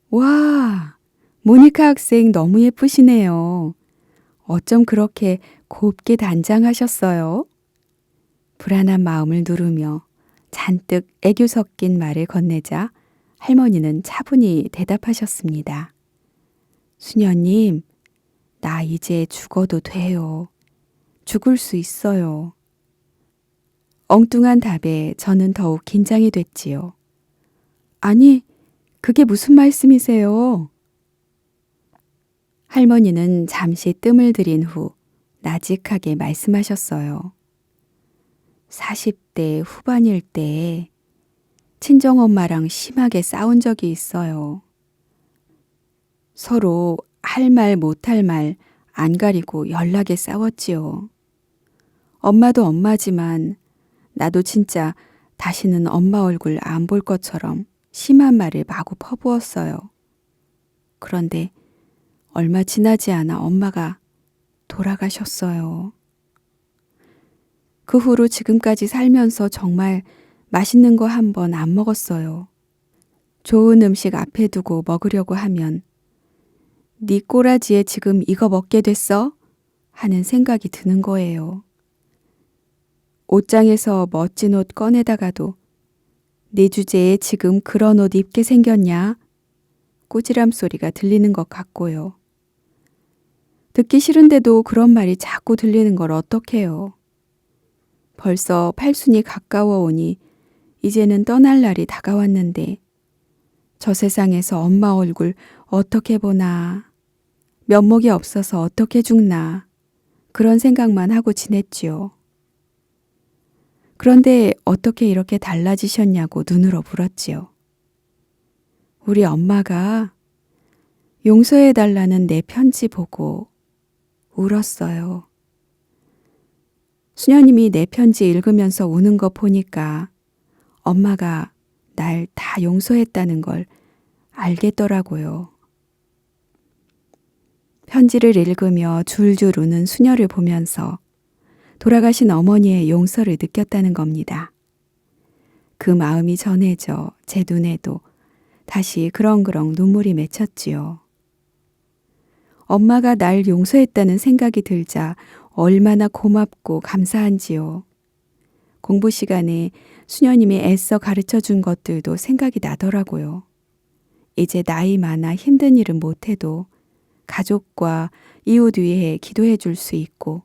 와, 모니카 학생 너무 예쁘시네요. 어쩜 그렇게 곱게 단장하셨어요? 불안한 마음을 누르며 잔뜩 애교 섞인 말을 건네자 할머니는 차분히 대답하셨습니다. 수녀님, 나 이제 죽어도 돼요. 죽을 수 있어요. 엉뚱한 답에 저는 더욱 긴장이 됐지요. 아니, 그게 무슨 말씀이세요? 할머니는 잠시 뜸을 들인 후 나직하게 말씀하셨어요. 40대 후반일 때 친정엄마랑 심하게 싸운 적이 있어요. 서로 할 말 못할 말 안 가리고 연락에 싸웠지요. 엄마도 엄마지만 나도 진짜 다시는 엄마 얼굴 안 볼 것처럼 심한 말을 마구 퍼부었어요. 그런데 얼마 지나지 않아 엄마가 돌아가셨어요. 그 후로 지금까지 살면서 정말 맛있는 거 한 번 안 먹었어요. 좋은 음식 앞에 두고 먹으려고 하면 네 꼬라지에 지금 이거 먹게 됐어? 하는 생각이 드는 거예요. 옷장에서 멋진 옷 꺼내다가도 네 주제에 지금 그런 옷 입게 생겼냐? 꾸지람 소리가 들리는 것 같고요. 듣기 싫은데도 그런 말이 자꾸 들리는 걸 어떡해요. 벌써 팔순이 가까워 오니 이제는 떠날 날이 다가왔는데 저 세상에서 엄마 얼굴 어떻게 보나, 면목이 없어서 어떻게 죽나 그런 생각만 하고 지냈지요. 그런데 어떻게 이렇게 달라지셨냐고 눈으로 물었지요. 우리 엄마가 용서해달라는 내 편지 보고 울었어요. 수녀님이 내 편지 읽으면서 우는 거 보니까 엄마가 날 다 용서했다는 걸 알겠더라고요. 편지를 읽으며 줄줄 우는 수녀를 보면서 돌아가신 어머니의 용서를 느꼈다는 겁니다. 그 마음이 전해져 제 눈에도 다시 그렁그렁 눈물이 맺혔지요. 엄마가 날 용서했다는 생각이 들자 얼마나 고맙고 감사한지요. 공부 시간에 수녀님이 애써 가르쳐 준 것들도 생각이 나더라고요. 이제 나이 많아 힘든 일은 못해도 가족과 이웃 위해 기도해 줄 수 있고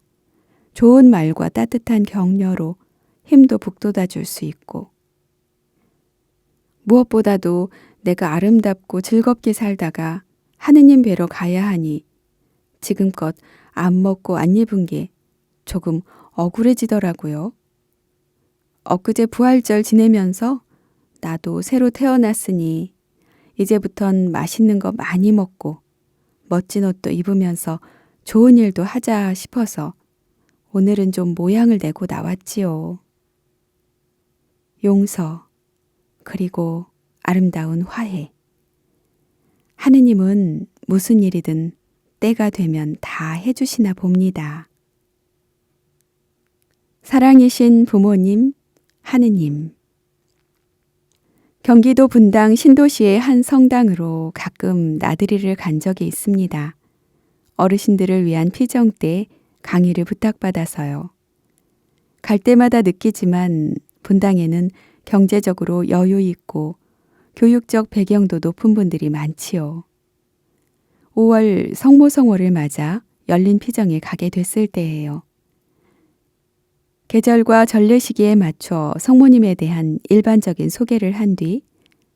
좋은 말과 따뜻한 격려로 힘도 북돋아 줄 수 있고 무엇보다도 내가 아름답고 즐겁게 살다가 하느님 뵈러 가야 하니 지금껏 안 먹고 안 입은 게 조금 억울해지더라고요. 엊그제 부활절 지내면서 나도 새로 태어났으니 이제부턴 맛있는 거 많이 먹고 멋진 옷도 입으면서 좋은 일도 하자 싶어서 오늘은 좀 모양을 내고 나왔지요. 용서, 그리고 아름다운 화해. 하느님은 무슨 일이든 때가 되면 다 해주시나 봅니다. 사랑이신 부모님, 하느님. 경기도 분당 신도시의 한 성당으로 가끔 나들이를 간 적이 있습니다. 어르신들을 위한 피정 때 강의를 부탁받아서요. 갈 때마다 느끼지만 분당에는 경제적으로 여유 있고 교육적 배경도 높은 분들이 많지요. 5월 성모성월을 맞아 열린 피정에 가게 됐을 때예요. 계절과 전례 시기에 맞춰 성모님에 대한 일반적인 소개를 한 뒤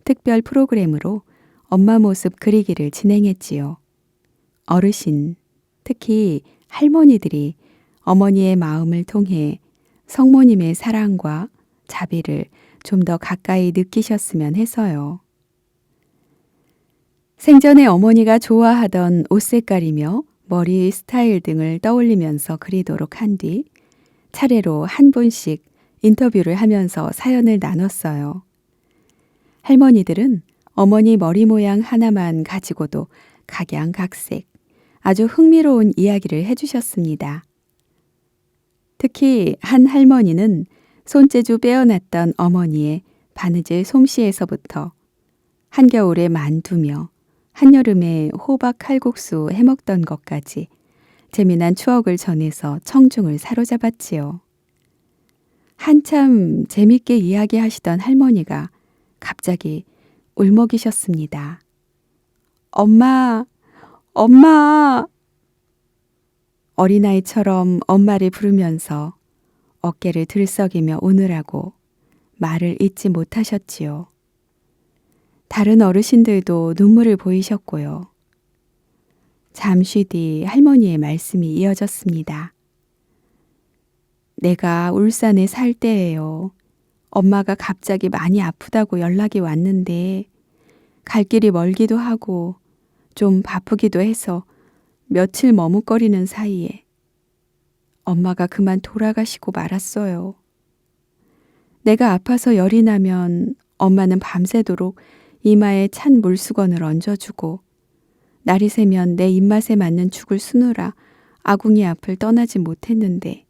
특별 프로그램으로 엄마 모습 그리기를 진행했지요. 어르신, 특히 할머니들이 어머니의 마음을 통해 성모님의 사랑과 자비를 좀 더 가까이 느끼셨으면 해서요. 생전에 어머니가 좋아하던 옷 색깔이며 머리 스타일 등을 떠올리면서 그리도록 한 뒤 차례로 한 분씩 인터뷰를 하면서 사연을 나눴어요. 할머니들은 어머니 머리 모양 하나만 가지고도 각양각색 아주 흥미로운 이야기를 해주셨습니다. 특히 한 할머니는 손재주 빼어났던 어머니의 바느질 솜씨에서부터 한겨울에 만두며 한여름에 호박 칼국수 해먹던 것까지 재미난 추억을 전해서 청중을 사로잡았지요. 한참 재밌게 이야기하시던 할머니가 갑자기 울먹이셨습니다. 엄마, 엄마! 어린아이처럼 엄마를 부르면서 어깨를 들썩이며 오느라고 말을 잇지 못하셨지요. 다른 어르신들도 눈물을 보이셨고요. 잠시 뒤 할머니의 말씀이 이어졌습니다. 내가 울산에 살 때예요. 엄마가 갑자기 많이 아프다고 연락이 왔는데 갈 길이 멀기도 하고 좀 바쁘기도 해서 며칠 머뭇거리는 사이에 엄마가 그만 돌아가시고 말았어요. 내가 아파서 열이 나면 엄마는 밤새도록 이마에 찬 물수건을 얹어주고 날이 새면 내 입맛에 맞는 죽을 수느라 아궁이 앞을 떠나지 못했는데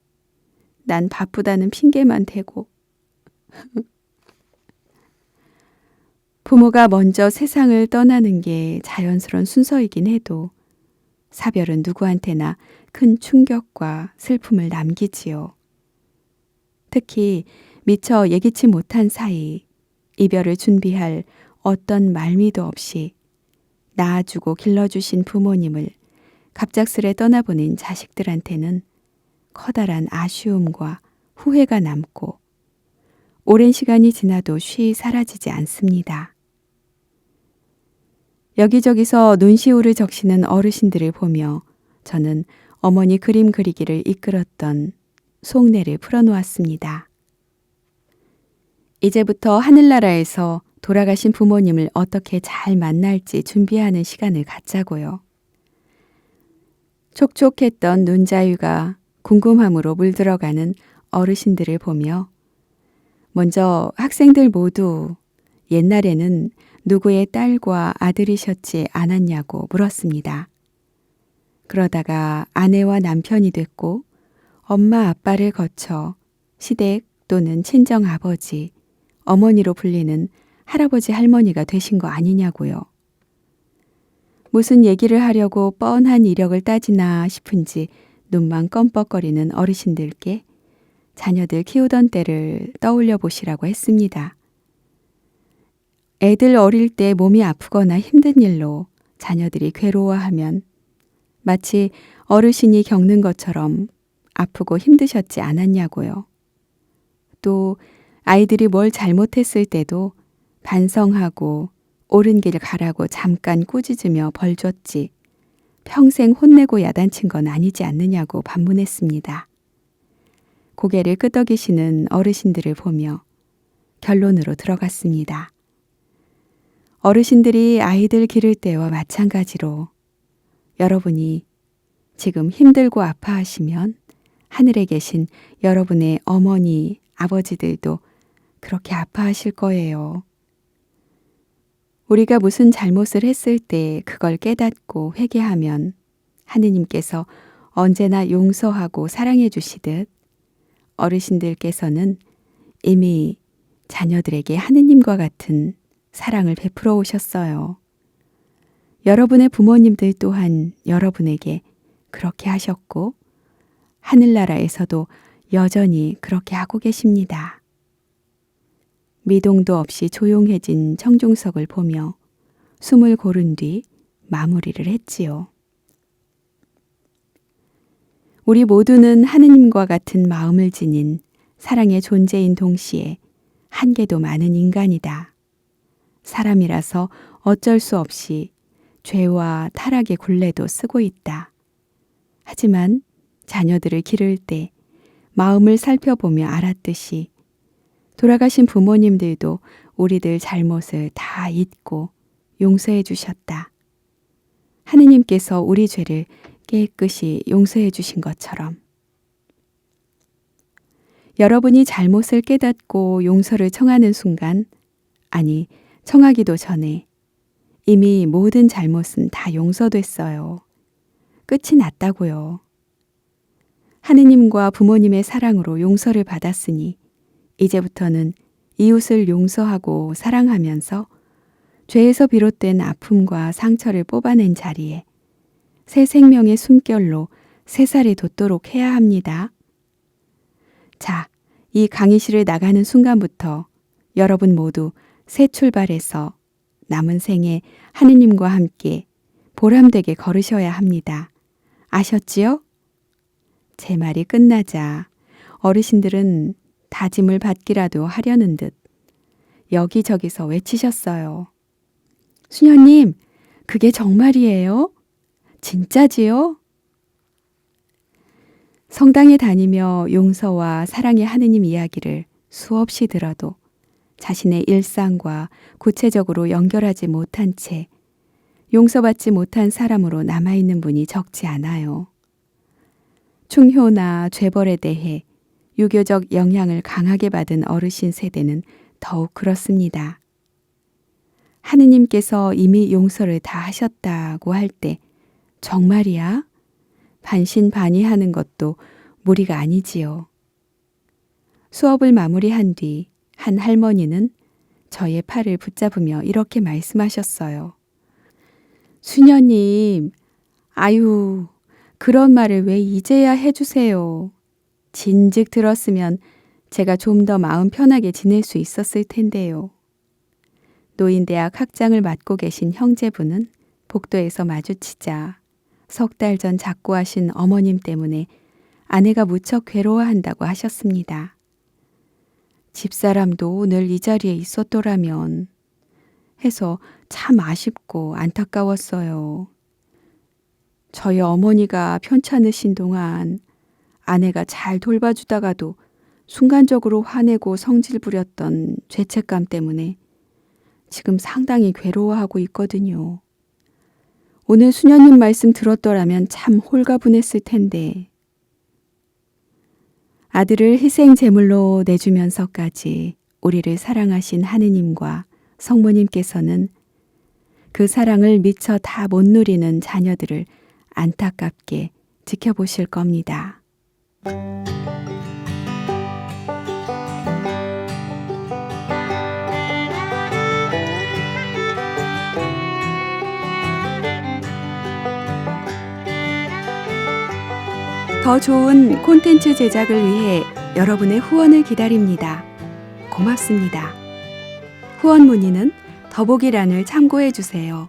난 바쁘다는 핑계만 대고 부모가 먼저 세상을 떠나는 게 자연스러운 순서이긴 해도 사별은 누구한테나 큰 충격과 슬픔을 남기지요. 특히 미처 예기치 못한 사이 이별을 준비할 어떤 말미도 없이 낳아주고 길러주신 부모님을 갑작스레 떠나보낸 자식들한테는 커다란 아쉬움과 후회가 남고 오랜 시간이 지나도 쉬 사라지지 않습니다. 여기저기서 눈시울을 적시는 어르신들을 보며 저는 어머니 그림 그리기를 이끌었던 속내를 풀어놓았습니다. 이제부터 하늘나라에서 돌아가신 부모님을 어떻게 잘 만날지 준비하는 시간을 갖자고요. 촉촉했던 눈자위가 궁금함으로 물들어가는 어르신들을 보며 먼저 학생들 모두 옛날에는 누구의 딸과 아들이셨지 않았냐고 물었습니다. 그러다가 아내와 남편이 됐고 엄마 아빠를 거쳐 시댁 또는 친정아버지, 어머니로 불리는 할아버지 할머니가 되신 거 아니냐고요. 무슨 얘기를 하려고 뻔한 이력을 따지나 싶은지 눈만 껌뻑거리는 어르신들께 자녀들 키우던 때를 떠올려 보시라고 했습니다. 애들 어릴 때 몸이 아프거나 힘든 일로 자녀들이 괴로워하면 마치 어르신이 겪는 것처럼 아프고 힘드셨지 않았냐고요. 또 아이들이 뭘 잘못했을 때도 반성하고 옳은 길 가라고 잠깐 꾸짖으며 벌 줬지 평생 혼내고 야단친 건 아니지 않느냐고 반문했습니다. 고개를 끄덕이시는 어르신들을 보며 결론으로 들어갔습니다. 어르신들이 아이들 기를 때와 마찬가지로 여러분이 지금 힘들고 아파하시면 하늘에 계신 여러분의 어머니, 아버지들도 그렇게 아파하실 거예요. 우리가 무슨 잘못을 했을 때 그걸 깨닫고 회개하면 하느님께서 언제나 용서하고 사랑해 주시듯 어르신들께서는 이미 자녀들에게 하느님과 같은 사랑을 베풀어 오셨어요. 여러분의 부모님들 또한 여러분에게 그렇게 하셨고 하늘나라에서도 여전히 그렇게 하고 계십니다. 미동도 없이 조용해진 청중석을 보며 숨을 고른 뒤 마무리를 했지요. 우리 모두는 하느님과 같은 마음을 지닌 사랑의 존재인 동시에 한계도 많은 인간이다. 사람이라서 어쩔 수 없이 죄와 타락의 굴레도 쓰고 있다. 하지만 자녀들을 기를 때 마음을 살펴보며 알았듯이 돌아가신 부모님들도 우리들 잘못을 다 잊고 용서해 주셨다. 하느님께서 우리 죄를 깨끗이 용서해 주신 것처럼 여러분이 잘못을 깨닫고 용서를 청하는 순간, 아니 청하기도 전에 이미 모든 잘못은 다 용서됐어요. 끝이 났다고요. 하느님과 부모님의 사랑으로 용서를 받았으니 이제부터는 이웃을 용서하고 사랑하면서 죄에서 비롯된 아픔과 상처를 뽑아낸 자리에 새 생명의 숨결로 새살이 돋도록 해야 합니다. 자, 이 강의실을 나가는 순간부터 여러분 모두 새 출발해서 남은 생에 하느님과 함께 보람되게 걸으셔야 합니다. 아셨지요? 제 말이 끝나자 어르신들은 다짐을 받기라도 하려는 듯 여기저기서 외치셨어요. 수녀님, 그게 정말이에요? 진짜지요? 성당에 다니며 용서와 사랑의 하느님 이야기를 수없이 들어도 자신의 일상과 구체적으로 연결하지 못한 채 용서받지 못한 사람으로 남아있는 분이 적지 않아요. 충효나 죄벌에 대해 유교적 영향을 강하게 받은 어르신 세대는 더욱 그렇습니다. 하느님께서 이미 용서를 다 하셨다고 할 때 정말이야? 반신반의하는 것도 무리가 아니지요. 수업을 마무리한 뒤 한 할머니는 저의 팔을 붙잡으며 이렇게 말씀하셨어요. 수녀님, 아유, 그런 말을 왜 이제야 해주세요. 진즉 들었으면 제가 좀 더 마음 편하게 지낼 수 있었을 텐데요. 노인대학 학장을 맡고 계신 형제분은 복도에서 마주치자 석 달 전 작고하신 어머님 때문에 아내가 무척 괴로워한다고 하셨습니다. 집사람도 오늘 이 자리에 있었더라면 해서 참 아쉽고 안타까웠어요. 저희 어머니가 편찮으신 동안 아내가 잘 돌봐주다가도 순간적으로 화내고 성질 부렸던 죄책감 때문에 지금 상당히 괴로워하고 있거든요. 오늘 수녀님 말씀 들었더라면 참 홀가분했을 텐데. 아들을 희생 제물로 내주면서까지 우리를 사랑하신 하느님과 성모님께서는 그 사랑을 미처 다 못 누리는 자녀들을 안타깝게 지켜보실 겁니다. 더 좋은 콘텐츠 제작을 위해 여러분의 후원을 기다립니다. 고맙습니다. 후원 문의는 더보기란을 참고해 주세요.